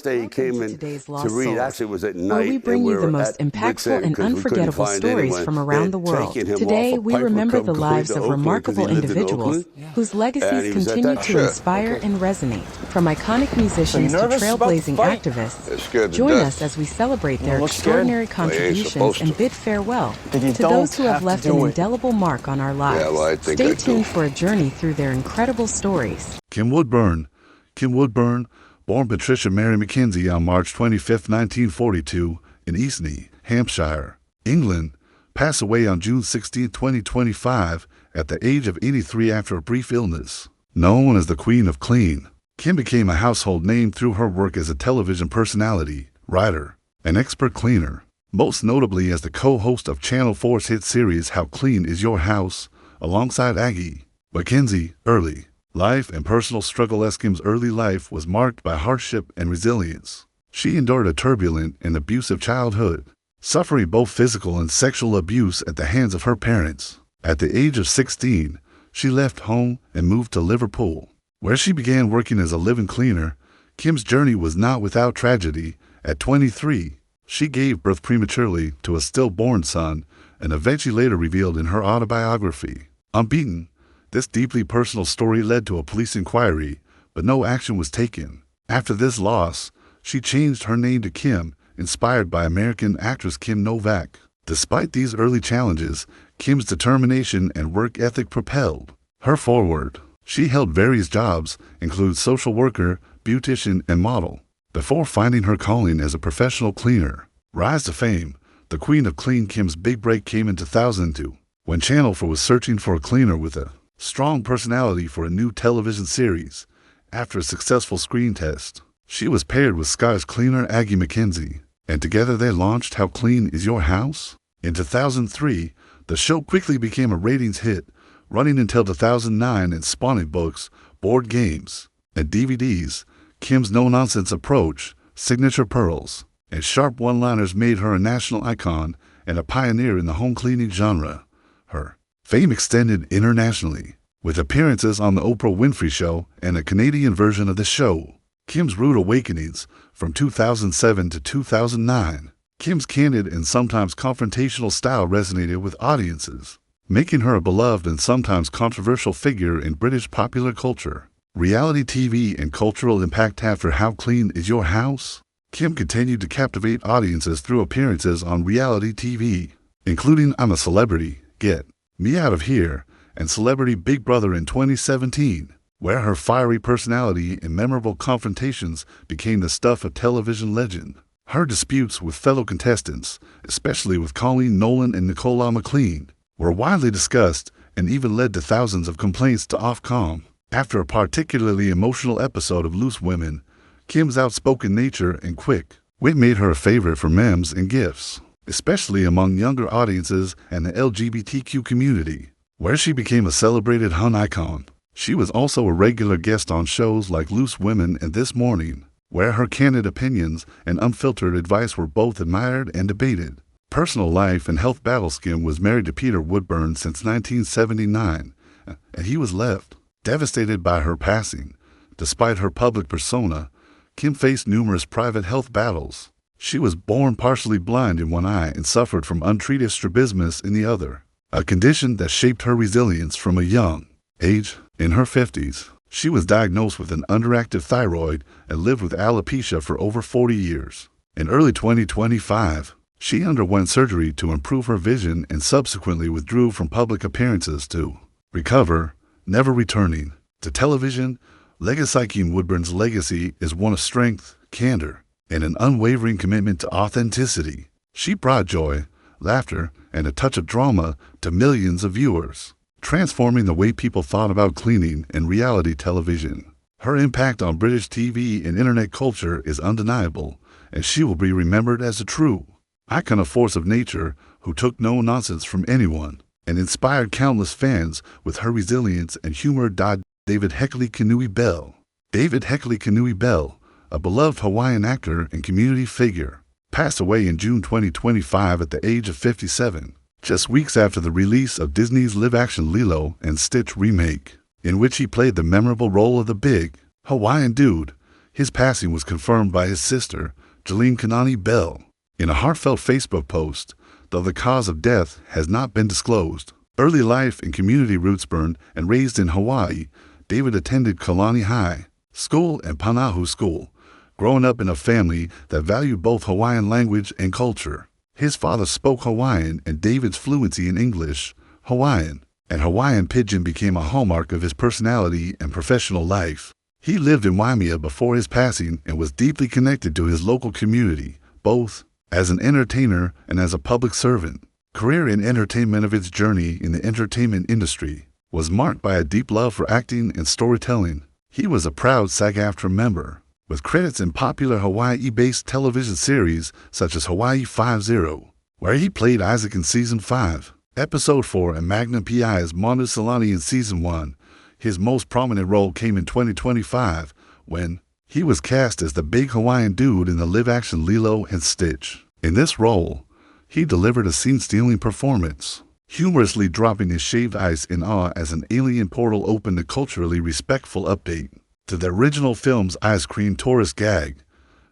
Day he came in to read. Actually, it was at night, where we bring you the most impactful and unforgettable stories from around the world. Today, we remember the lives of remarkable individuals whose legacies continue to inspire and resonate. From iconic musicians to trailblazing activists, join us as we celebrate their extraordinary contributions and bid farewell to those who have left an indelible mark on our lives. Stay tuned for a journey through their incredible stories. Kim Woodburn. Born Patricia Mary Mackenzie on March 25, 1942, in Eastney, Hampshire, England, passed away on June 16, 2025, at the age of 83 after a brief illness. Known as the Queen of Clean, Kim became a household name through her work as a television personality, writer, and expert cleaner, most notably as the co-host of Channel 4's hit series How Clean Is Your House, alongside Aggie. Mackenzie, early life and personal struggle. Kim's early life was marked by hardship and resilience. She endured a turbulent and abusive childhood, suffering both physical and sexual abuse at the hands of her parents. At the age of 16, she left home and moved to Liverpool, where she began working as a living cleaner. Kim's journey was not without tragedy. At 23, she gave birth prematurely to a stillborn son, an event she later revealed in her autobiography, Unbeaten. This deeply personal story led to a police inquiry, but no action was taken. After this loss, she changed her name to Kim, inspired by American actress Kim Novak. Despite these early challenges, Kim's determination and work ethic propelled her forward. She held various jobs, including social worker, beautician, and model, before finding her calling as a professional cleaner. Rise to fame. The Queen of Clean. Kim's big break came in 2002, when Channel 4 was searching for a cleaner with a strong personality for a new television series. After a successful screen test, she was paired with Sky's cleaner Aggie Mackenzie, and together they launched How Clean Is Your House? In 2003, the show quickly became a ratings hit, running until 2009 and spawning books, board games, and DVDs. Kim's no-nonsense approach, signature pearls, and sharp one-liners made her a national icon and a pioneer in the home cleaning genre. Her fame extended internationally, with appearances on The Oprah Winfrey Show and a Canadian version of the show. Kim's rude awakenings from 2007 to 2009. Kim's candid and sometimes confrontational style resonated with audiences, making her a beloved and sometimes controversial figure in British popular culture. Reality TV and cultural impact. After How Clean Is Your House? Kim continued to captivate audiences through appearances on reality TV, including I'm a Celebrity, Get Me Out of Here, and Celebrity Big Brother in 2017, where her fiery personality and memorable confrontations became the stuff of television legend. Her disputes with fellow contestants, especially with Colleen Nolan and Nicola McLean, were widely discussed and even led to thousands of complaints to Ofcom. After a particularly emotional episode of Loose Women, Kim's outspoken nature and quick wit made her a favorite for memes and GIFs, especially among younger audiences and the LGBTQ community, where she became a celebrated Hun icon. She was also a regular guest on shows like Loose Women and This Morning, where her candid opinions and unfiltered advice were both admired and debated. Personal life and health battle. Kim was married to Peter Woodburn since 1979, and he was left devastated by her passing. Despite her public persona, Kim faced numerous private health battles. She was born partially blind in one eye and suffered from untreated strabismus in the other, a condition that shaped her resilience from a young age. In her 50s, she was diagnosed with an underactive thyroid and lived with alopecia for over 40 years. In early 2025, she underwent surgery to improve her vision and subsequently withdrew from public appearances to recover, never returning to television. Legacy. Kim Woodburn's legacy is one of strength, candor, and an unwavering commitment to authenticity. She brought joy, laughter, and a touch of drama to millions of viewers, transforming the way people thought about cleaning and reality television. Her impact on British TV and internet culture is undeniable, and she will be remembered as a true icon, a force of nature who took no nonsense from anyone and inspired countless fans with her resilience and humor. David Hekili Kenui Bell. David Hekili Kenui Bell, a beloved Hawaiian actor and community figure, passed away in June 2025 at the age of 57, just weeks after the release of Disney's live-action Lilo and Stitch remake, in which he played the memorable role of the big Hawaiian dude. His passing was confirmed by his sister, Hekili Kenui Bell, in a heartfelt Facebook post, though the cause of death has not been disclosed. Early life and community roots. Born and raised in Hawaii, David attended Kalani High School and Panahu School, growing up in a family that valued both Hawaiian language and culture. His father spoke Hawaiian, and David's fluency in English, Hawaiian, and Hawaiian Pidgin became a hallmark of his personality and professional life. He lived in Waimea before his passing and was deeply connected to his local community, both as an entertainer and as a public servant. Career in entertainment. Of its journey in the entertainment industry was marked by a deep love for acting and storytelling. He was a proud SAG-AFTRA member, with credits in popular Hawaii-based television series such as Hawaii 5-0, where he played Isaac in Season 5, Episode 4, and Magnum P.I. as Manu Solani in Season 1. His most prominent role came in 2025 when he was cast as the big Hawaiian dude in the live-action Lilo and Stitch. In this role, he delivered a scene-stealing performance, humorously dropping his shaved ice in awe as an alien portal opened a culturally respectful update to the original film's ice cream tourist gag.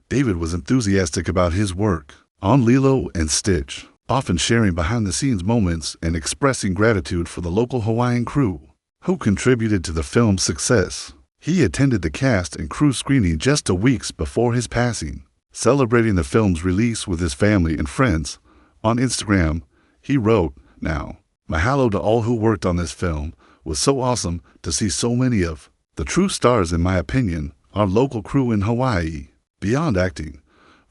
David was enthusiastic about his work on Lilo and Stitch, often sharing behind-the-scenes moments and expressing gratitude for the local Hawaiian crew who contributed to the film's success. He attended the cast and crew screening just 2 weeks before his passing, celebrating the film's release with his family and friends. On Instagram, he wrote, "Now, mahalo to all who worked on this film. It was so awesome to see so many of the true stars, in my opinion, our local crew in Hawaii." Beyond acting,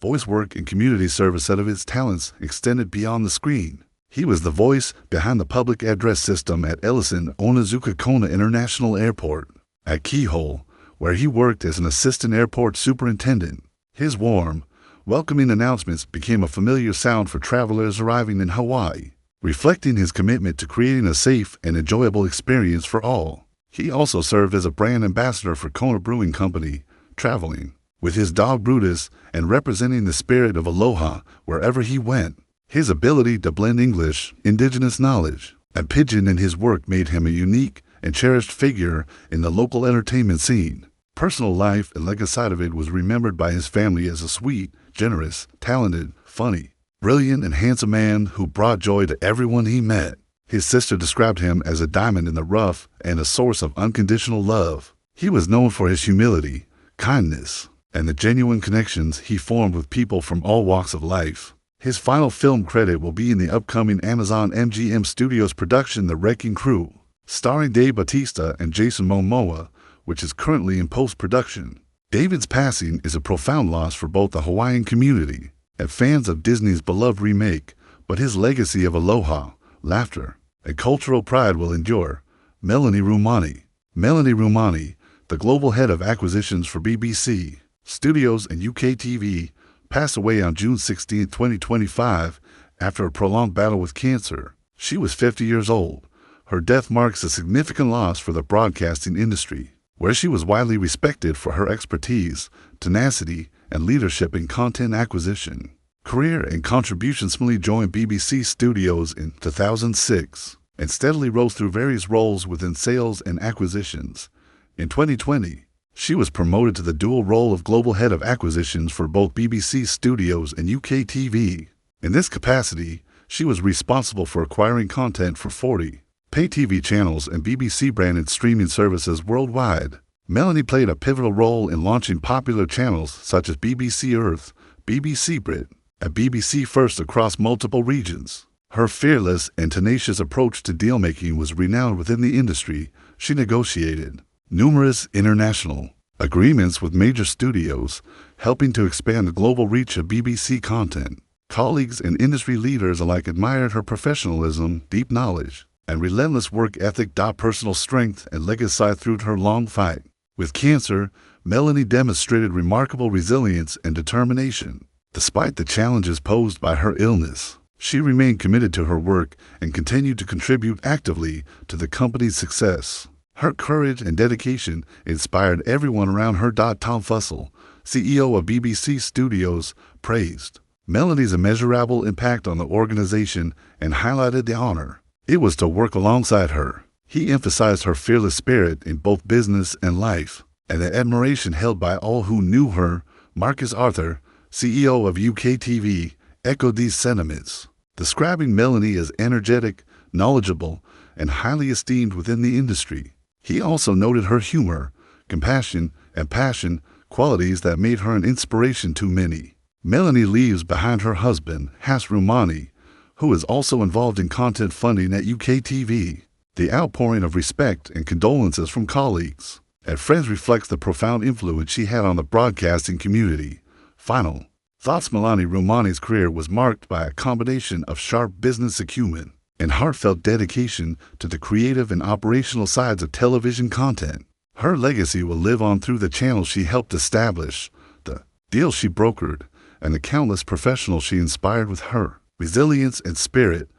voice work and community service out of his talents extended beyond the screen. He was the voice behind the public address system at Ellison Onizuka Kona International Airport, at Keyhole, where he worked as an assistant airport superintendent. His warm, welcoming announcements became a familiar sound for travelers arriving in Hawaii, reflecting his commitment to creating a safe and enjoyable experience for all. He also served as a brand ambassador for Kona Brewing Company, traveling with his dog Brutus and representing the spirit of aloha wherever he went. His ability to blend English, indigenous knowledge, and Pidgin in his work made him a unique and cherished figure in the local entertainment scene. Personal life and legacy side of it was remembered by his family as a sweet, generous, talented, funny, brilliant, and handsome man who brought joy to everyone he met. His sister described him as a diamond in the rough and a source of unconditional love. He was known for his humility, kindness, and the genuine connections he formed with people from all walks of life. His final film credit will be in the upcoming Amazon MGM Studios production The Wrecking Crew, starring Dave Bautista and Jason Momoa, which is currently in post-production. David's passing is a profound loss for both the Hawaiian community and fans of Disney's beloved remake, but his legacy of aloha, laughter, and cultural pride will endure. Melanie Rumani. Melanie Rumani, the global head of acquisitions for BBC Studios and UK TV, passed away on June 16, 2025, after a prolonged battle with cancer. She was 50 years old. Her death marks a significant loss for the broadcasting industry, where she was widely respected for her expertise, tenacity, and leadership in content acquisition. Career and contributions. Melanie joined BBC Studios in 2006 and steadily rose through various roles within sales and acquisitions. In 2020, she was promoted to the dual role of global head of acquisitions for both BBC Studios and UK TV. In this capacity, she was responsible for acquiring content for 40 pay TV channels and BBC-branded streaming services worldwide. Melanie played a pivotal role in launching popular channels such as BBC Earth, BBC Brit, and BBC First across multiple regions. Her fearless and tenacious approach to deal-making was renowned within the industry. She negotiated numerous international agreements with major studios, helping to expand the global reach of BBC content. Colleagues and industry leaders alike admired her professionalism, deep knowledge, and relentless work ethic. Personal strength and legacy. Through her long fight with cancer, Melanie demonstrated remarkable resilience and determination. Despite the challenges posed by her illness, she remained committed to her work and continued to contribute actively to the company's success. Her courage and dedication inspired everyone around her. Tom Fussell, CEO of BBC Studios, praised Melanie's immeasurable impact on the organization and highlighted the honor it was to work alongside her. He emphasized her fearless spirit in both business and life, and the admiration held by all who knew her. Marcus Arthur, CEO of UK TV, echoed these sentiments, describing Melanie as energetic, knowledgeable, and highly esteemed within the industry. He also noted her humor, compassion, and passion, qualities that made her an inspiration to many. Melanie leaves behind her husband, Rumani, who is also involved in content funding at UK TV. The outpouring of respect and condolences from colleagues and friends reflects the profound influence she had on the broadcasting community. Final thoughts. Melanie Rumani's career was marked by a combination of sharp business acumen and heartfelt dedication to the creative and operational sides of television content. Her legacy will live on through the channels she helped establish, the deals she brokered, and the countless professionals she inspired with her resilience and spirit.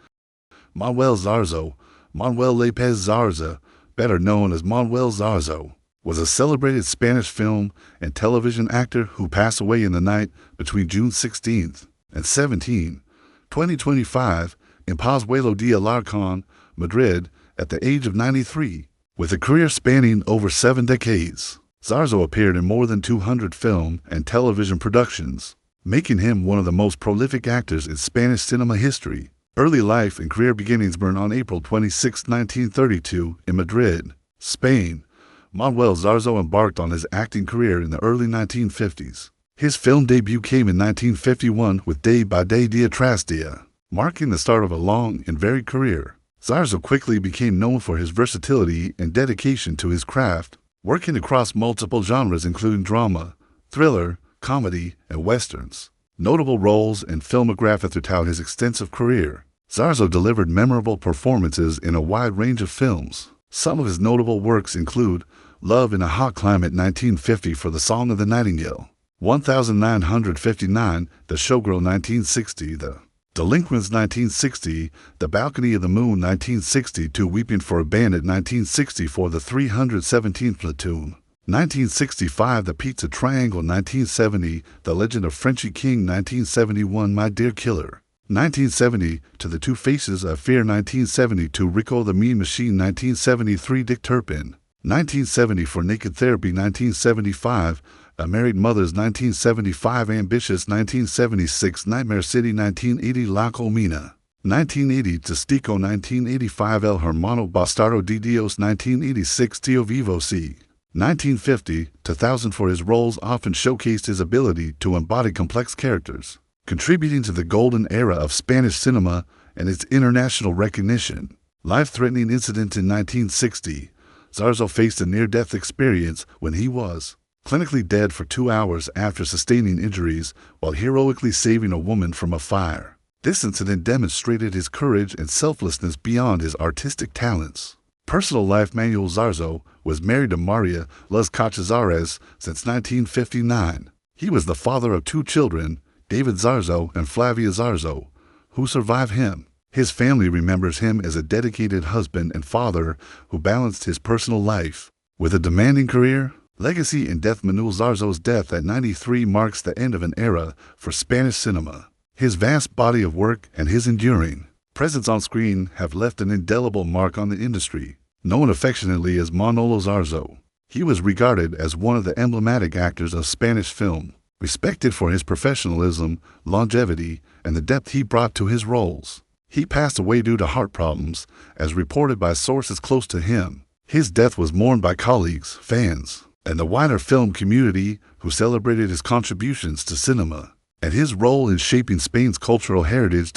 Manuel López Zarza, better known as Manuel Zarza, was a celebrated Spanish film and television actor who passed away in the night between June 16th and 17, 2025, in Pozuelo de Alarcón, Madrid, at the age of 93. With a career spanning over 7 decades, Zarza appeared in more than 200 film and television productions, making him one of the most prolific actors in Spanish cinema history. Early life and career beginnings. Born on April 26, 1932, in Madrid, Spain, Manuel Zarza embarked on his acting career in the early 1950s. His film debut came in 1951 with Day by Day Dia Tras Dia, marking the start of a long and varied career. Zarza quickly became known for his versatility and dedication to his craft, working across multiple genres including drama, thriller, comedy, and westerns. Notable roles and filmography throughout his extensive career. Zarza delivered memorable performances in a wide range of films. Some of his notable works include Love in a Hot Climate 1950 for The Song of the Nightingale, 1959, The Showgirl 1960, The Delinquents 1960, The Balcony of the Moon 1962, Weeping for a Bandit 1964, The 317th Platoon 1965, The Pizza Triangle 1970, The Legend of Frenchy King 1971, My Dear Killer 1970, To the Two Faces of Fear 1972, Rico the Mean Machine 1973, Dick Turpin 1970, For Naked Therapy 1975, A Married Mothers 1975, Ambitious 1976, Nightmare City 1980, La Colmena 1980, Testigo 1985, El Hermano Bastardo de Dios 1986, Tio Vivo C. 1950, 2000. For his roles often showcased his ability to embody complex characters, contributing to the golden era of Spanish cinema and its international recognition. Life-threatening incident in 1960. Zarza faced a near-death experience when he was clinically dead for 2 hours after sustaining injuries while heroically saving a woman from a fire. This incident demonstrated his courage and selflessness beyond his artistic talents. Personal life. Manuel Zarza was married to Maria Las Cachazares since 1959. He was the father of 2 children, David Zarza and Flavia Zarza, who survive him. His family remembers him as a dedicated husband and father who balanced his personal life with a demanding career. Legacy and death. Manuel Zarza's death at 93 marks the end of an era for Spanish cinema. His vast body of work and his enduring presence on screen have left an indelible mark on the industry. Known affectionately as Manolo Zarza, he was regarded as one of the emblematic actors of Spanish film, respected for his professionalism, longevity, and the depth he brought to his roles. He passed away due to heart problems, as reported by sources close to him. His death was mourned by colleagues, fans, and the wider film community who celebrated his contributions to cinema and his role in shaping Spain's cultural heritage.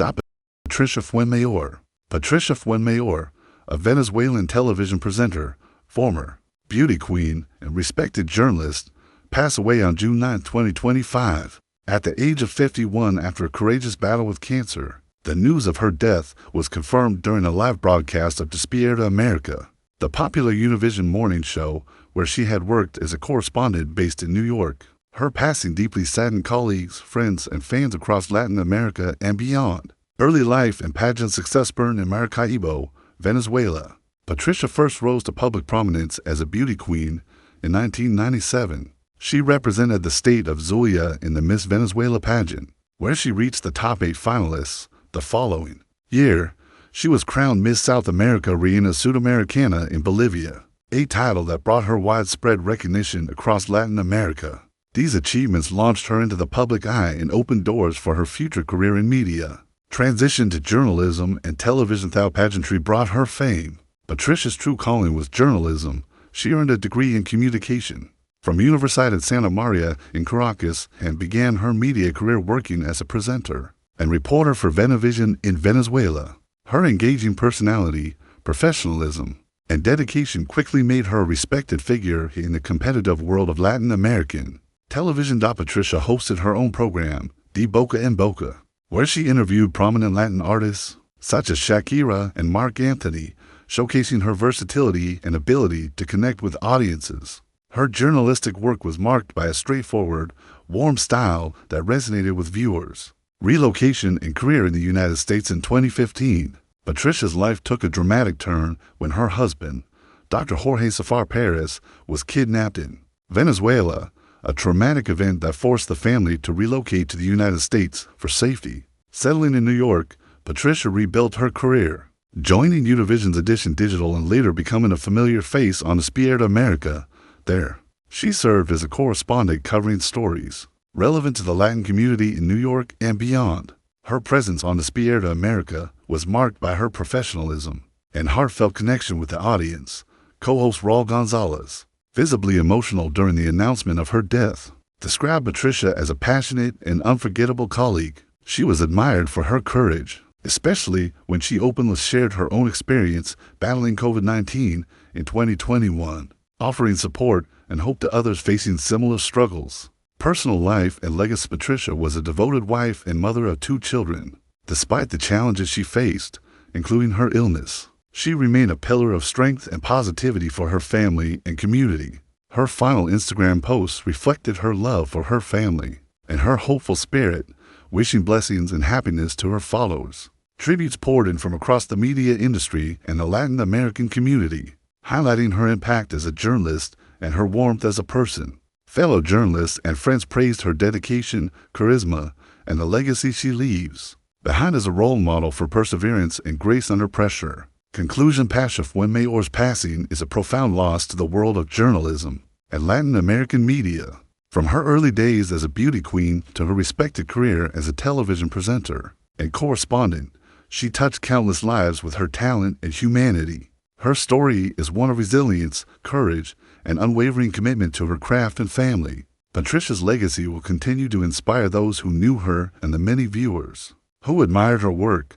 Patricia Fuenmayor. Patricia Fuenmayor, a Venezuelan television presenter, former beauty queen, and respected journalist, passed away on June 9, 2025, at the age of 51 after a courageous battle with cancer. The news of her death was confirmed during a live broadcast of Despierta America, the popular Univision morning show where she had worked as a correspondent based in New York. Her passing deeply saddened colleagues, friends, and fans across Latin America and beyond. Early life and pageant success. Born in Maracaibo, Venezuela, Patricia first rose to public prominence as a beauty queen in 1997. She represented the state of Zulia in the Miss Venezuela pageant, where she reached the top 8 finalists. The following year, she was crowned Miss South America Reina Sudamericana in Bolivia. a title that brought her widespread recognition across Latin America. These achievements launched her into the public eye and opened doors for her future career in media. Transition to journalism and television through pageantry brought her fame. Patricia's true calling was journalism. She earned a degree in communication from Universidad Santa Maria in Caracas and began her media career working as a presenter and reporter for Venezuelan in Venezuela. Her engaging personality, professionalism, and dedication quickly made her a respected figure in the competitive world of Latin American television. Patricia hosted her own program, De Boca en Boca, where she interviewed prominent Latin artists such as Shakira and Marc Anthony, showcasing her versatility and ability to connect with audiences. Her journalistic work was marked by a straightforward, warm style that resonated with viewers. Relocation and career in the United States in 2015. Patricia's life took a dramatic turn when her husband, Dr. Jorge Safar Perez, was kidnapped in Venezuela, a traumatic event that forced the family to relocate to the United States for safety. Settling in New York, Patricia rebuilt her career, joining Univision's Edition Digital and later becoming a familiar face on Despierta America. There, she served as a correspondent covering stories relevant to the Latin community in New York and beyond. Her presence on Despierta America was marked by her professionalism and heartfelt connection with the audience. Co-host Raul Gonzalez, visibly emotional during the announcement of her death, described Patricia as a passionate and unforgettable colleague. She was admired for her courage, especially when she openly shared her own experience battling COVID-19 in 2021, offering support and hope to others facing similar struggles. Personal life and legacy. Patricia was a devoted wife and mother of 2 children. Despite the challenges she faced, including her illness, she remained a pillar of strength and positivity for her family and community. Her final Instagram posts reflected her love for her family and her hopeful spirit, wishing blessings and happiness to her followers. Tributes poured in from across the media industry and the Latin American community, highlighting her impact as a journalist and her warmth as a person. Fellow journalists and friends praised her dedication, charisma, and the legacy she leaves behind as a role model for perseverance and grace under pressure. Conclusion. Patricia Fuenmayor's passing is a profound loss to the world of journalism and Latin American media. From her early days as a beauty queen to her respected career as a television presenter and correspondent, she touched countless lives with her talent and humanity. Her story is one of resilience, courage, and unwavering commitment to her craft and family. Patricia's legacy will continue to inspire those who knew her and the many viewers who admired her work.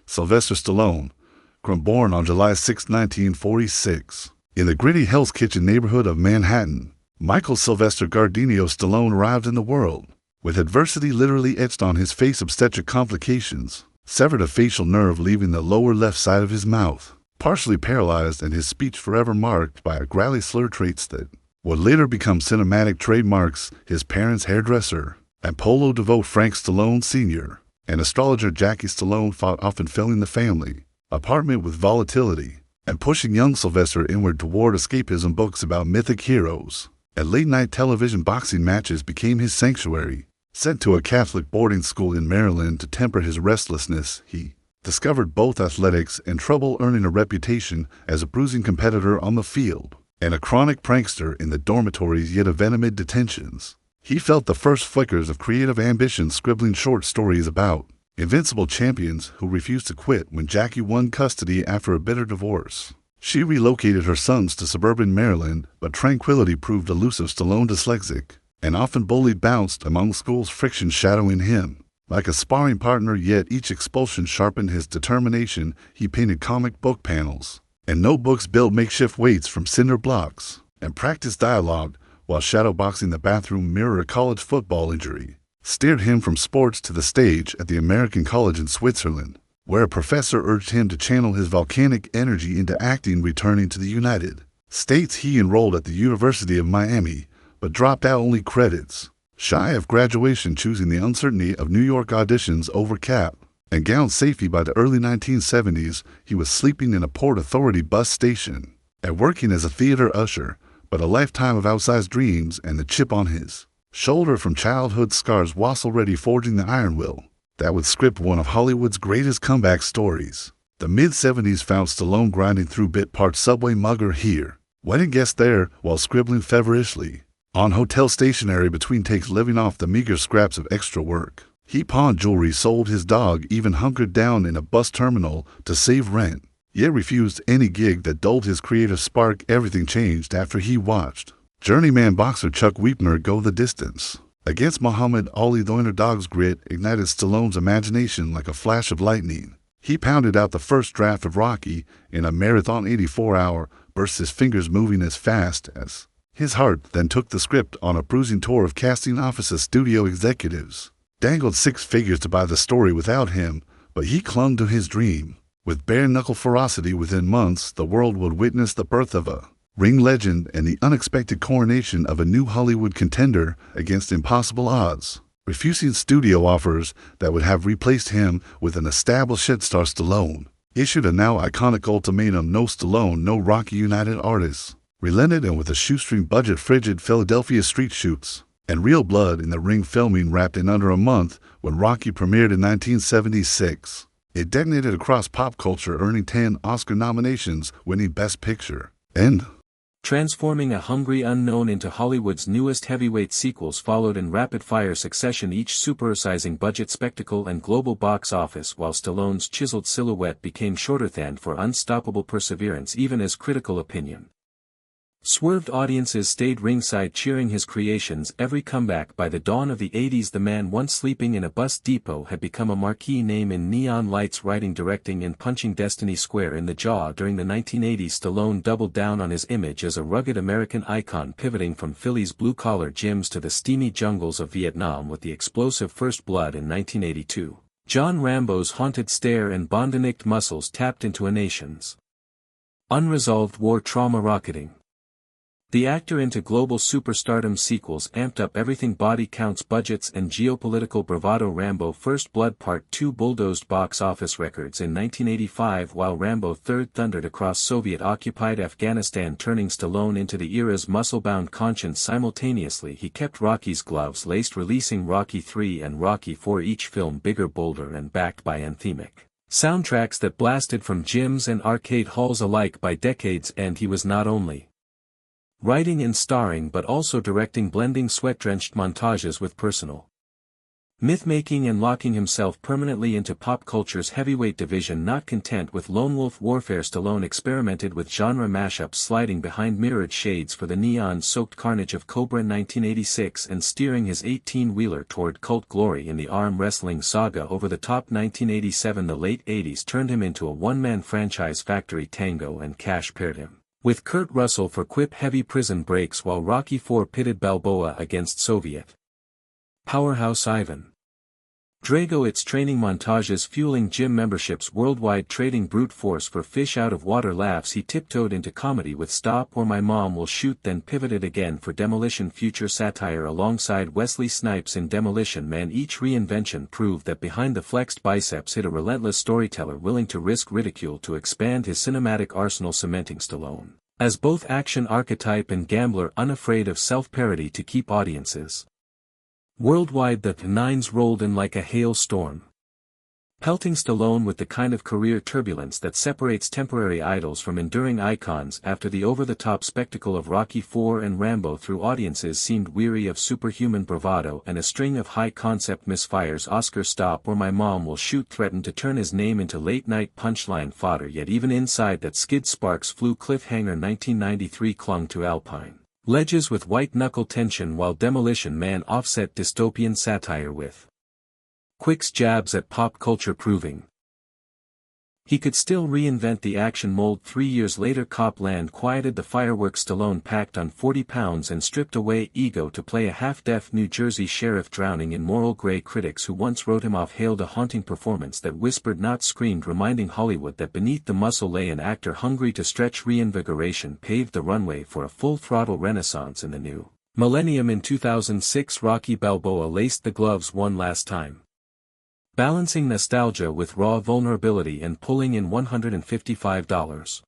Sylvester Stallone, born on July 6, 1946, in the gritty Hell's Kitchen neighborhood of Manhattan, Michael Sylvester Gardino Stallone arrived in the world with adversity literally etched on his face. Obstetric complications severed a facial nerve, leaving the lower left side of his mouth partially paralyzed and his speech forever marked by a growly slur, traits that would later become cinematic trademarks. His parents, hairdresser and polo devote Frank Stallone Sr. and astrologer Jackie Stallone, fought often filling the family apartment with volatility and pushing young Sylvester inward toward escapism. Books about mythic heroes and late-night television boxing matches became his sanctuary. Sent to a Catholic boarding school in Maryland to temper his restlessness, he discovered both athletics and trouble earning a reputation as a bruising competitor on the field and a chronic prankster in the dormitories, yet a venomous detentions. He felt the first flickers of creative ambition, scribbling short stories about invincible champions who refused to quit. When Jackie won custody after a bitter divorce, she relocated her sons to suburban Maryland, but tranquility proved elusive. Stallone, dyslexic and often bullied, bounced among school's friction, shadowing him like a sparring partner, yet each expulsion sharpened his determination. He painted comic book panels and notebooks, built makeshift weights from cinder blocks, and practiced dialogue while shadowboxing the bathroom mirror. A college football injury steered him from sports to the stage at the American College in Switzerland, where a professor urged him to channel his volcanic energy into acting. Returning to the United States, he enrolled at the University of Miami, but dropped out only credits shy of graduation, choosing the uncertainty of New York auditions over cap and gown safety. By the early 1970s, he was sleeping in a Port Authority bus station and working as a theater usher, but a lifetime of outsized dreams and the chip on his shoulder from childhood scars was already forging the iron will that would script one of Hollywood's greatest comeback stories. The mid-70s found Stallone grinding through bit part Subway mugger here Wedding guests there while scribbling feverishly on hotel stationery between takes, living off the meager scraps of extra work. He pawned jewelry, sold his dog, even hunkered down in a bus terminal to save rent, yet refused any gig that dulled his creative spark. Everything changed after he watched journeyman boxer Chuck Wepner go the distance against Muhammad Ali. The underdog's grit ignited Stallone's imagination like a flash of lightning. He pounded out the first draft of Rocky in a marathon 84-hour burst, his fingers moving as fast as his heart, then took the script on a bruising tour of casting offices. Studio executives dangled six figures to buy the story without him, but he clung to his dream. With bare-knuckle ferocity, within months, the world would witness the birth of a ring legend and the unexpected coronation of a new Hollywood contender against impossible odds, refusing studio offers that would have replaced him with an established star. Stallone issued a now iconic ultimatum: no Stallone, no Rocky. United Artists relented, and with a shoestring budget, frigid Philadelphia street shoots and real blood in the ring filming wrapped in under a month. When Rocky premiered in 1976, it detonated across pop culture, earning 10 Oscar nominations, winning Best Picture, and transforming a hungry unknown into Hollywood's newest heavyweight. Sequels followed in rapid-fire succession, each supersizing budget spectacle and global box office, while Stallone's chiseled silhouette became shorthand for unstoppable perseverance even as critical opinion swerved. Audiences stayed ringside cheering his creations' every comeback. By the dawn of the 80s, the man once sleeping in a bus depot had become a marquee name in neon lights, writing, directing and punching Destiny square in the jaw. During the 1980s, Stallone doubled down on his image as a rugged American icon, pivoting from Philly's blue-collar gyms to the steamy jungles of Vietnam with the explosive First Blood in 1982. John Rambo's haunted stare and Bondenict muscles tapped into a nation's unresolved war trauma, rocketing the actor into global superstardom. Sequels amped up everything: body counts, budgets and geopolitical bravado. Rambo First Blood Part 2 bulldozed box office records in 1985, while Rambo Third thundered across Soviet-occupied Afghanistan, turning Stallone into the era's muscle-bound conscience. Simultaneously, he kept Rocky's gloves laced, releasing Rocky 3 and Rocky 4, each film bigger, bolder and backed by anthemic soundtracks that blasted from gyms and arcade halls alike. By decade's end, he was not only writing and starring but also directing, blending sweat-drenched montages with personal myth-making and locking himself permanently into pop culture's heavyweight division. Not content with lone wolf warfare, Stallone experimented with genre mashups, sliding behind mirrored shades for the neon-soaked carnage of Cobra in 1986 and steering his 18-wheeler toward cult glory in the arm wrestling saga Over the Top 1987. The late 80s turned him into a one-man franchise factory. Tango and Cash paired him with Kurt Russell for quip-heavy prison breaks, while Rocky IV pitted Balboa against Soviet powerhouse Ivan Drago, its training montages fueling gym memberships worldwide. Trading brute force for fish-out-of-water laughs, he tiptoed into comedy with Stop or My Mom Will Shoot, then pivoted again for Demolition, future satire alongside Wesley Snipes in Demolition Man. Each reinvention proved that behind the flexed biceps hid a relentless storyteller willing to risk ridicule to expand his cinematic arsenal, cementing Stallone as both action archetype and gambler, unafraid of self-parody to keep audiences worldwide. The nines rolled in like a hailstorm, pelting Stallone with the kind of career turbulence that separates temporary idols from enduring icons. After the over-the-top spectacle of Rocky IV and Rambo through, audiences seemed weary of superhuman bravado and a string of high-concept misfires. Oscar Stop or My Mom Will Shoot threatened to turn his name into late-night punchline fodder, yet even inside that skid sparks flew. Cliffhanger 1993 clung to alpine ledges with white-knuckle tension, while Demolition Man offset dystopian satire with Quick's jabs at pop culture, proving he could still reinvent the action mold. 3 years later, Cop Land quieted the fireworks. Stallone packed on 40 pounds and stripped away ego to play a half-deaf New Jersey sheriff drowning in moral gray. Critics who once wrote him off hailed a haunting performance that whispered, not screamed, reminding Hollywood that beneath the muscle lay an actor hungry to stretch. Reinvigoration paved the runway for a full-throttle renaissance in the new millennium. In 2006, Rocky Balboa laced the gloves one last time, balancing nostalgia with raw vulnerability and pulling in $155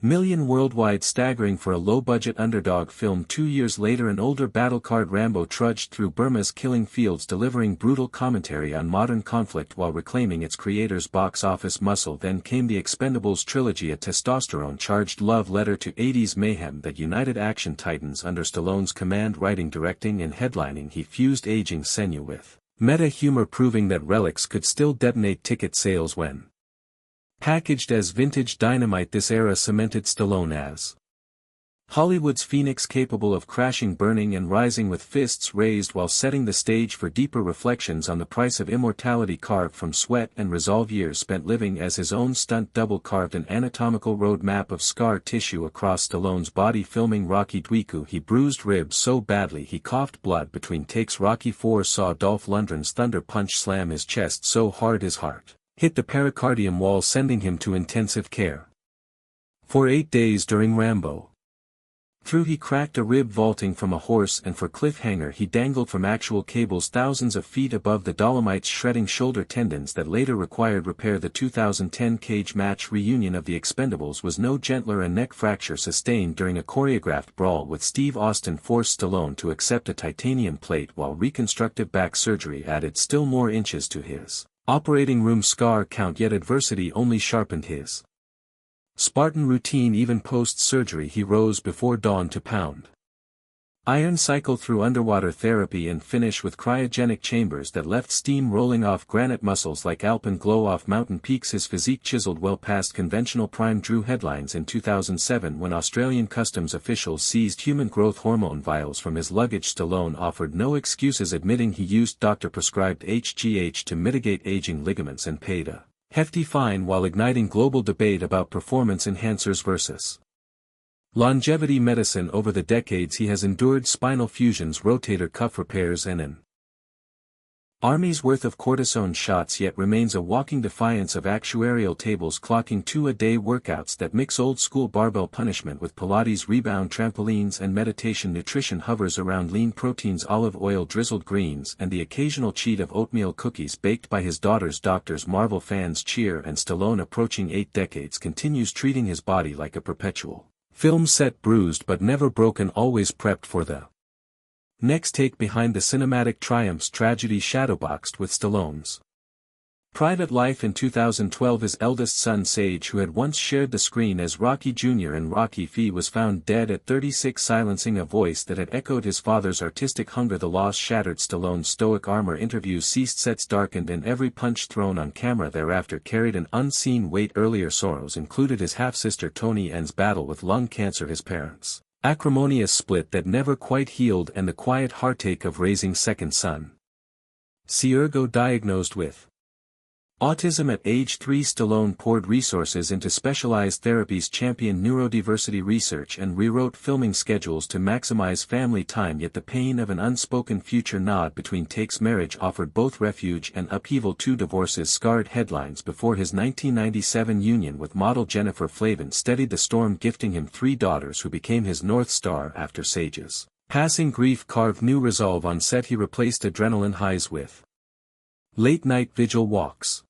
million worldwide, staggering for a low-budget underdog film. 2 years later, an older battle-card Rambo trudged through Burma's killing fields, delivering brutal commentary on modern conflict while reclaiming its creator's box office muscle. Then came the Expendables trilogy, a testosterone-charged love letter to 80s mayhem that united action titans under Stallone's command. Writing, directing and headlining, he fused aging sinew with meta-humor, proving that relics could still detonate ticket sales when packaged as vintage dynamite. This era cemented Stallone as Hollywood's phoenix, capable of crashing, burning and rising with fists raised, while setting the stage for deeper reflections on the price of immortality. Carved from sweat and resolve, years spent living as his own stunt double carved an anatomical road map of scar tissue across Stallone's body. Filming Rocky Dweeku, he bruised ribs so badly he coughed blood between takes. Rocky IV saw Dolph Lundgren's thunder punch slam his chest so hard his heart hit the pericardium wall, sending him to intensive care for 8 days. During Rambo Through, he cracked a rib vaulting from a horse, and for Cliffhanger he dangled from actual cables thousands of feet above the Dolomites, shredding shoulder tendons that later required repair. The 2010 cage match reunion of the Expendables was no gentler. A neck fracture sustained during a choreographed brawl with Steve Austin forced Stallone to accept a titanium plate, while reconstructive back surgery added still more inches to his operating room scar count. Yet adversity only sharpened his Spartan routine. Even post-surgery he rose before dawn to pound iron, cycle through underwater therapy, and finish with cryogenic chambers that left steam rolling off granite muscles like Alpine glow off mountain peaks. His physique chiseled well past conventional prime drew headlines in 2007 when Australian customs officials seized human growth hormone vials from his luggage. Stallone offered no excuses, admitting he used doctor-prescribed HGH to mitigate aging ligaments, and paid a hefty fine, while igniting global debate about performance enhancers versus longevity medicine. Over the decades he has endured spinal fusions, rotator cuff repairs and an army's worth of cortisone shots, yet remains a walking defiance of actuarial tables, clocking 2-a-day workouts that mix old-school barbell punishment with Pilates, rebound trampolines and meditation. Nutrition hovers around lean proteins, olive oil, drizzled greens and the occasional cheat of oatmeal cookies baked by his daughters. Doctors marvel, fans cheer, and Stallone, approaching 8 decades, continues treating his body like a perpetual film set, bruised but never broken, always prepped for the next take. Behind the cinematic triumphs, tragedy shadowboxed with Stallone's private life. In 2012 his eldest son Sage, who had once shared the screen as Rocky Jr. in Rocky V, was found dead at 36, silencing a voice that had echoed his father's artistic hunger. The loss shattered Stallone's stoic armor. Interviews ceased, sets darkened, and every punch thrown on camera thereafter carried an unseen weight. Earlier sorrows included his half-sister Tony Ann's battle with lung cancer, his parents' acrimonious split that never quite healed, and the quiet heartache of raising second son Sergio, diagnosed with autism at age 3. Stallone poured resources into specialized therapies, championed neurodiversity research and rewrote filming schedules to maximize family time. Yet the pain of an unspoken future nod between takes. Marriage offered both refuge and upheaval. 2 divorces scarred headlines before his 1997 union with model Jennifer Flavin steadied the storm, gifting him 3 daughters who became his North Star. After Sage's passing, grief carved new resolve. On set he replaced adrenaline highs with late-night vigil walks,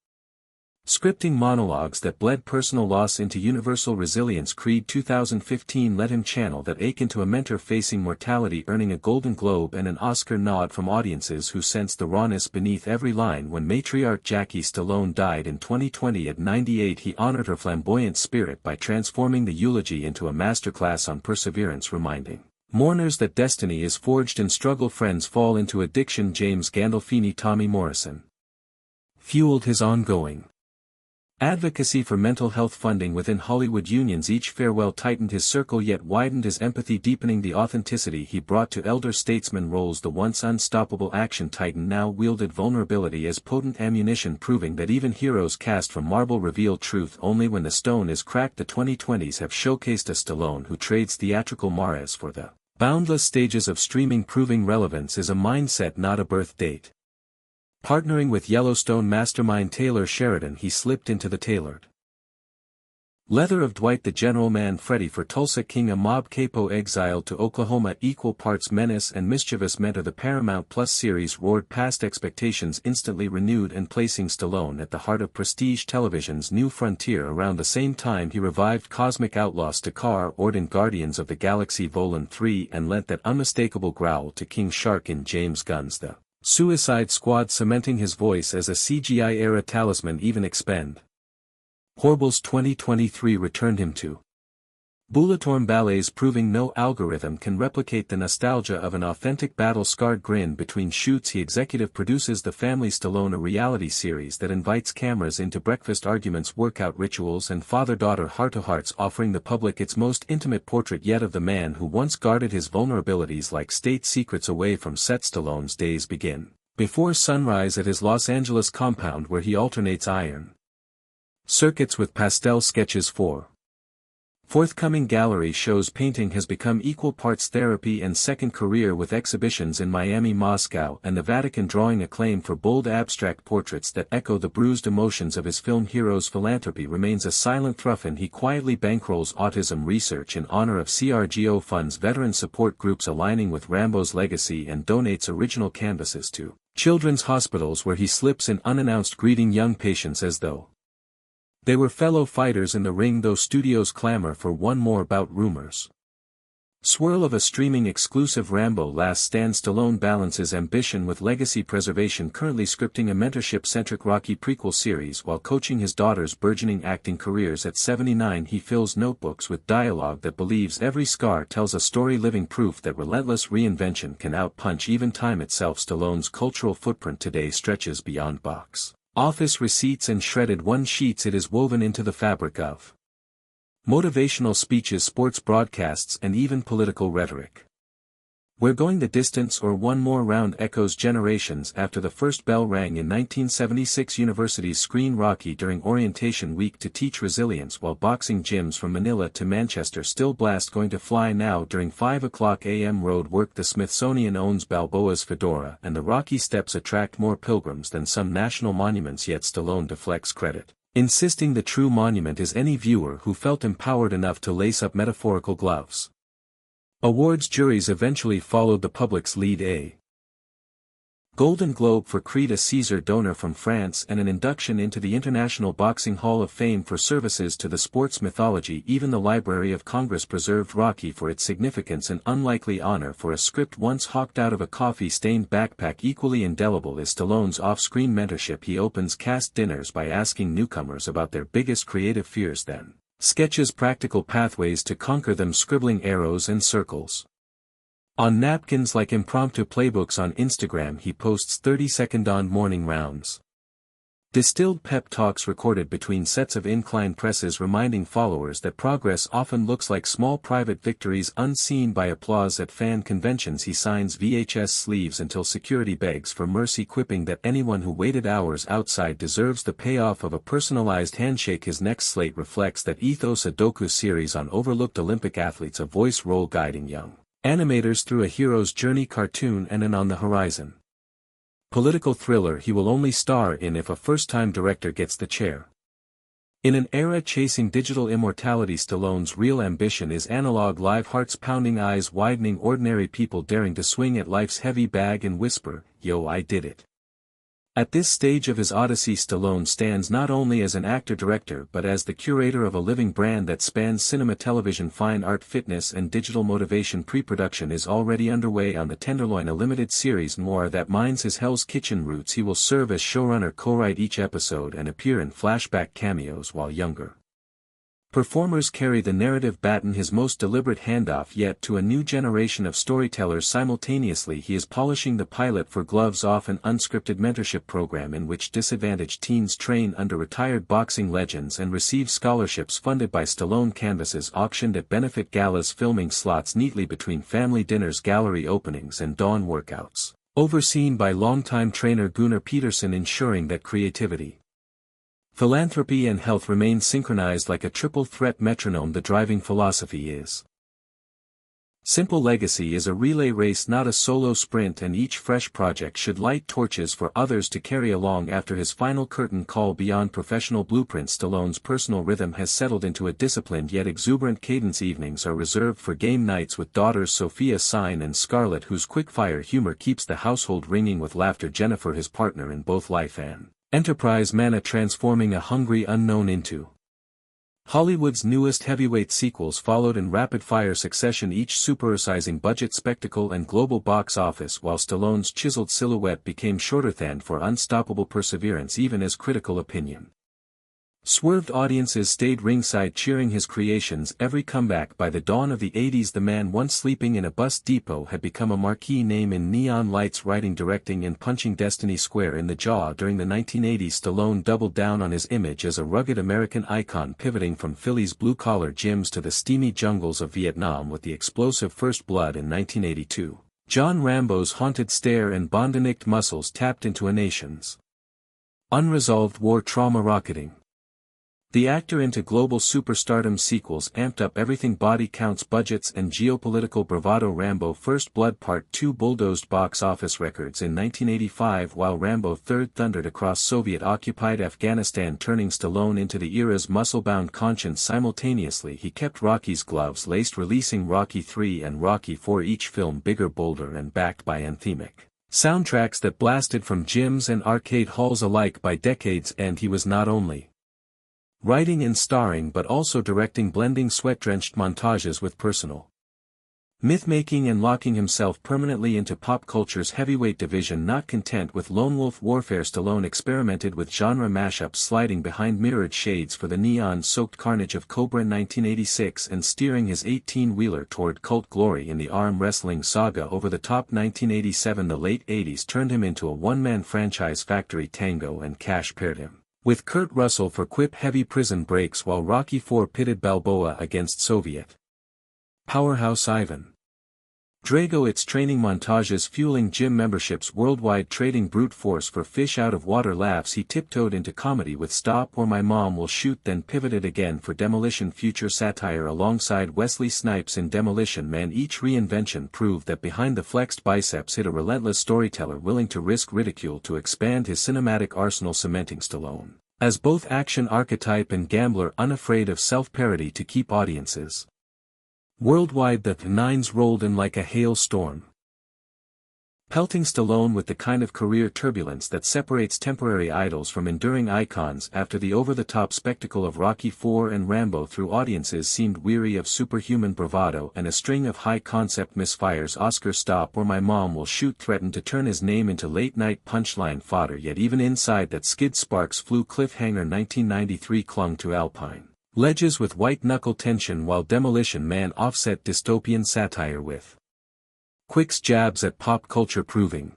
scripting monologues that bled personal loss into universal resilience. Creed 2015 let him channel that ache into a mentor facing mortality, earning a Golden Globe and an Oscar nod from audiences who sensed the rawness beneath every line. When matriarch Jackie Stallone died in 2020 at 98, he honored her flamboyant spirit by transforming the eulogy into a masterclass on perseverance, reminding mourners that destiny is forged in struggle. Friends fall into addiction. James Gandolfini. Tommy Morrison fueled his ongoing advocacy for mental health funding within Hollywood unions. Each farewell tightened his circle yet widened his empathy, deepening the authenticity he brought to elder statesman roles. The once unstoppable action titan now wielded vulnerability as potent ammunition, proving that even heroes cast from marble reveal truth only when the stone is cracked. The 2020s have showcased a Stallone who trades theatrical mares for the boundless stages of streaming, proving relevance is a mindset, not a birth date. Partnering with Yellowstone mastermind Taylor Sheridan, he slipped into the tailored Leather of Dwight the General Man Freddy for Tulsa King a mob capo exiled to Oklahoma equal parts menace and mischievous mentor. The Paramount Plus series roared past expectations, instantly renewed and placing Stallone at the heart of prestige television's new frontier. Around the same time he revived Cosmic Outlaw Stakar Ord in Guardians of the Galaxy Vol. 3 and lent that unmistakable growl to King Shark in James Gunn's The Suicide Squad, cementing his voice as a CGI-era talisman. Even Expend Horrible's 2023 returned him to Bulletown ballets, proving no algorithm can replicate the nostalgia of an authentic battle-scarred grin between shoots. He executive produces The Family Stallone, a reality series that invites cameras into breakfast arguments, workout rituals and father-daughter heart-to-hearts, offering the public its most intimate portrait yet of the man who once guarded his vulnerabilities like state secrets. Away from set, Stallone's days begin before sunrise at his Los Angeles compound, where he alternates iron circuits with pastel sketches for forthcoming gallery shows. Painting has become equal parts therapy and second career, with exhibitions in Miami, Moscow and the Vatican drawing acclaim for bold abstract portraits that echo the bruised emotions of his film heroes. Philanthropy remains a silent thruff, and he quietly bankrolls autism research in honor of CRGO, funds veteran support groups aligning with Rambo's legacy, and donates original canvases to children's hospitals, where he slips in unannounced, greeting young patients as though they were fellow fighters in the ring. Though studios clamor for one more bout, rumors swirl of a streaming exclusive Rambo Last Stand. Stallone balances ambition with legacy preservation, currently scripting a mentorship-centric Rocky prequel series while coaching his daughter's burgeoning acting careers. At 79 he fills notebooks with dialogue that believes every scar tells a story, living proof that relentless reinvention can outpunch even time itself. Stallone's cultural footprint today stretches beyond box office receipts and shredded one sheets. It is woven into the fabric of motivational speeches, sports broadcasts and even political rhetoric. "We're going the distance" or "one more round" echoes generations after the first bell rang in 1976. Universities screen Rocky during orientation week to teach resilience, while boxing gyms from Manila to Manchester still blast "Going to Fly Now" during 5 a.m. road work. The Smithsonian owns Balboa's fedora, and the Rocky Steps attract more pilgrims than some national monuments, yet Stallone deflects credit, insisting the true monument is any viewer who felt empowered enough to lace up metaphorical gloves. Awards juries eventually followed the public's lead. A Golden Globe for Creed, a Caesar donor from France, and an induction into the International Boxing Hall of Fame for services to the sports mythology. Even the Library of Congress preserved Rocky for its significance, an unlikely honor for a script once hawked out of a coffee-stained backpack. Equally indelible is Stallone's off-screen mentorship. He opens cast dinners by asking newcomers about their biggest creative fears, then sketches practical pathways to conquer them, scribbling arrows and circles on napkins like impromptu playbooks. On Instagram he posts 30-second on morning rounds distilled pep talks recorded between sets of incline presses, reminding followers that progress often looks like small private victories unseen by applause. At fan conventions he signs VHS sleeves until security begs for mercy, quipping that anyone who waited hours outside deserves the payoff of a personalized handshake. His next slate reflects that ethos, a docu-series on overlooked Olympic athletes, a voice role guiding young animators through a hero's journey, cartoon and an On the Horizon political thriller he will only star in if a first-time director gets the chair. In an era chasing digital immortality, Stallone's real ambition is analog live, hearts pounding, eyes widening, ordinary people daring to swing at life's heavy bag and whisper, "Yo, I did it." At this stage of his odyssey, Stallone stands not only as an actor-director but as the curator of a living brand that spans cinema, television, fine art, fitness and digital motivation. Pre-production is already underway on the Tenderloin, a limited series noir that mines his Hell's Kitchen roots. He will serve as showrunner, co-write each episode and appear in flashback cameos while younger performers carry the narrative baton, his most deliberate handoff yet to a new generation of storytellers. Simultaneously he is polishing the pilot for Gloves Off, an unscripted mentorship program in which disadvantaged teens train under retired boxing legends and receive scholarships funded by Stallone. Canvases auctioned at benefit galas, filming slots neatly between family dinners, gallery openings and dawn workouts, overseen by longtime trainer Gunnar Peterson, ensuring that creativity, philanthropy and health remain synchronized like a triple threat metronome. The driving philosophy is Simple Legacy is a relay race, not a solo sprint, and each fresh project should light torches for others to carry along. After his final curtain call beyond professional blueprints, Stallone's personal rhythm has settled into a disciplined yet exuberant cadence. Evenings are reserved for game nights with daughters Sophia Sign and Scarlett, whose quick-fire humor keeps the household ringing with laughter. Jennifer, his partner in both life and enterprise, Mana, transforming a hungry unknown into Hollywood's newest heavyweight sequels followed in rapid-fire succession, each supersizing budget spectacle and global box office, while Stallone's chiseled silhouette became shorthand for unstoppable perseverance even as critical opinion swerved. Audiences stayed ringside cheering his creations' every comeback. By the dawn of the 80s, the man once sleeping in a bus depot had become a marquee name in neon lights, writing, directing, and punching Destiny square in the jaw. During the 1980s, Stallone doubled down on his image as a rugged American icon, pivoting from Philly's blue-collar gyms to the steamy jungles of Vietnam with the explosive First Blood in 1982. John Rambo's haunted stare and Bondenicked muscles tapped into a nation's unresolved war trauma, rocketing the actor into global superstardom. Sequels amped up everything: body counts, budgets, and geopolitical bravado. Rambo First Blood Part 2 bulldozed box office records in 1985, while Rambo Third thundered across Soviet-occupied Afghanistan, turning Stallone into the era's muscle-bound conscience. Simultaneously, he kept Rocky's gloves laced, releasing Rocky III and Rocky IV, each film bigger, bolder, and backed by anthemic soundtracks that blasted from gyms and arcade halls alike. By decade's end, he was not only writing and starring but also directing, blending sweat-drenched montages with personal myth-making and locking himself permanently into pop culture's heavyweight division. Not content with lone wolf warfare, Stallone experimented with genre mashups, sliding behind mirrored shades for the neon-soaked carnage of Cobra in 1986 and steering his 18-wheeler toward cult glory in the arm wrestling saga Over the Top 1987. The late 80s turned him into a one-man franchise factory. Tango and Cash paired him with Kurt Russell for quip-heavy prison breaks, while Rocky IV pitted Balboa against Soviet powerhouse Ivan Drago. Its training montages fueling gym memberships worldwide, trading brute force for fish-out-of-water laughs. He tiptoed into comedy with Stop or My Mom Will Shoot, then pivoted again for Demolition, future satire alongside Wesley Snipes in Demolition Man. Each reinvention proved that behind the flexed biceps hid a relentless storyteller willing to risk ridicule to expand his cinematic arsenal, cementing Stallone as both action archetype and gambler, unafraid of self-parody to keep audiences worldwide. The nines rolled in like a hailstorm, pelting Stallone with the kind of career turbulence that separates temporary idols from enduring icons. After the over-the-top spectacle of Rocky IV and Rambo through, audiences seemed weary of superhuman bravado and a string of high-concept misfires. Oscar Stop or My Mom Will Shoot threatened to turn his name into late-night punchline fodder, yet even inside that skid sparks flew. Cliffhanger 1993 clung to Alpine ledges with white-knuckle tension, while Demolition Man offset dystopian satire with Quick's jabs at pop culture, proving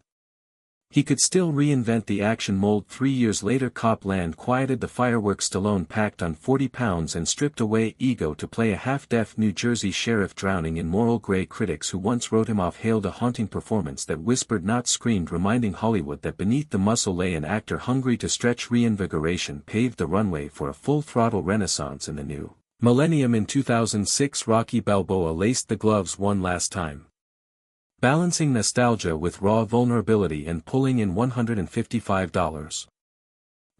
he could still reinvent the action mold. 3 years later, Cop Land quieted the fireworks Stallone packed on 40 pounds and stripped away ego to play a half-deaf New Jersey sheriff, drowning in moral gray. Critics who once wrote him off hailed a haunting performance that whispered, not screamed, reminding Hollywood that beneath the muscle lay an actor hungry to stretch. Reinvigoration paved the runway for a full-throttle renaissance in the new millennium. In 2006, Rocky Balboa laced the gloves one last time, balancing nostalgia with raw vulnerability and pulling in $155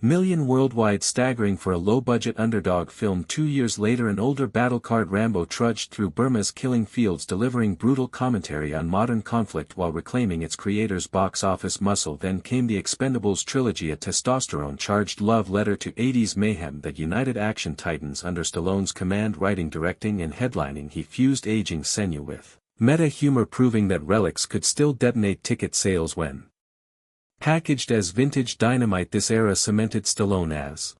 million worldwide, staggering for a low-budget underdog film. 2 years later, an older battle-card Rambo trudged through Burma's killing fields, delivering brutal commentary on modern conflict while reclaiming its creator's box office muscle. Then came the Expendables trilogy, a testosterone-charged love letter to 80s mayhem that united action titans under Stallone's command. Writing, directing, and headlining, he fused aging sinew with meta humor, proving that relics could still detonate ticket sales when packaged as vintage dynamite. This era cemented Stallone as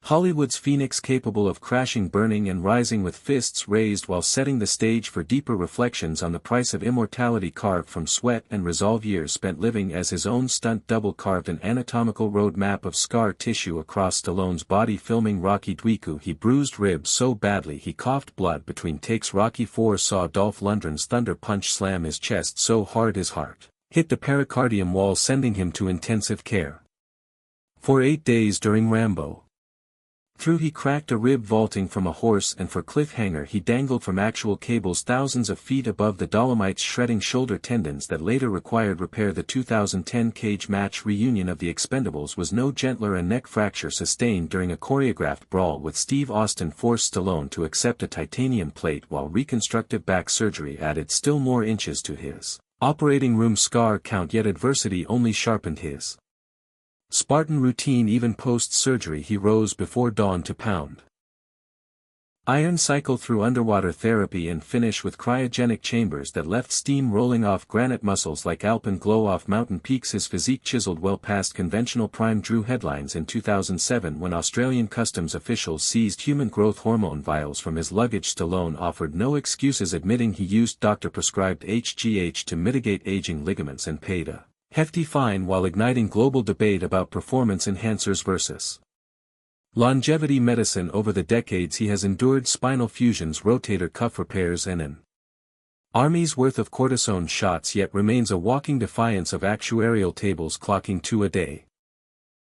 Hollywood's phoenix, capable of crashing, burning, and rising with fists raised, while setting the stage for deeper reflections on the price of immortality, carved from sweat and resolve. Years spent living as his own stunt double carved an anatomical road map of scar tissue across Stallone's body. Filming Rocky Dweeku, he bruised ribs so badly he coughed blood between takes. Rocky IV saw Dolph Lundgren's thunder punch slam his chest so hard his heart hit the pericardium wall, sending him to intensive care for 8 days. During Rambo Through he cracked a rib vaulting from a horse, and for cliffhanger he dangled from actual cables thousands of feet above the Dolomites, shredding shoulder tendons that later required repair. The 2010 cage match reunion of The Expendables was no gentler. A neck fracture sustained during a choreographed brawl with Steve Austin forced Stallone to accept a titanium plate, while reconstructive back surgery added still more inches to his operating room scar count, yet adversity only sharpened his Spartan routine. Even post-surgery he rose before dawn to pound iron, cycle through underwater therapy, and finish with cryogenic chambers that left steam rolling off granite muscles like alpine glow off mountain peaks. His physique chiseled well past conventional prime drew headlines in 2007 when Australian customs officials seized human growth hormone vials from his luggage. Stallone offered no excuses, admitting he used doctor-prescribed HGH to mitigate aging ligaments, and paid a hefty fine, while igniting global debate about performance enhancers versus longevity medicine. Over the decades he has endured spinal fusions, rotator cuff repairs, and an army's worth of cortisone shots, yet remains a walking defiance of actuarial tables, clocking 2 a day.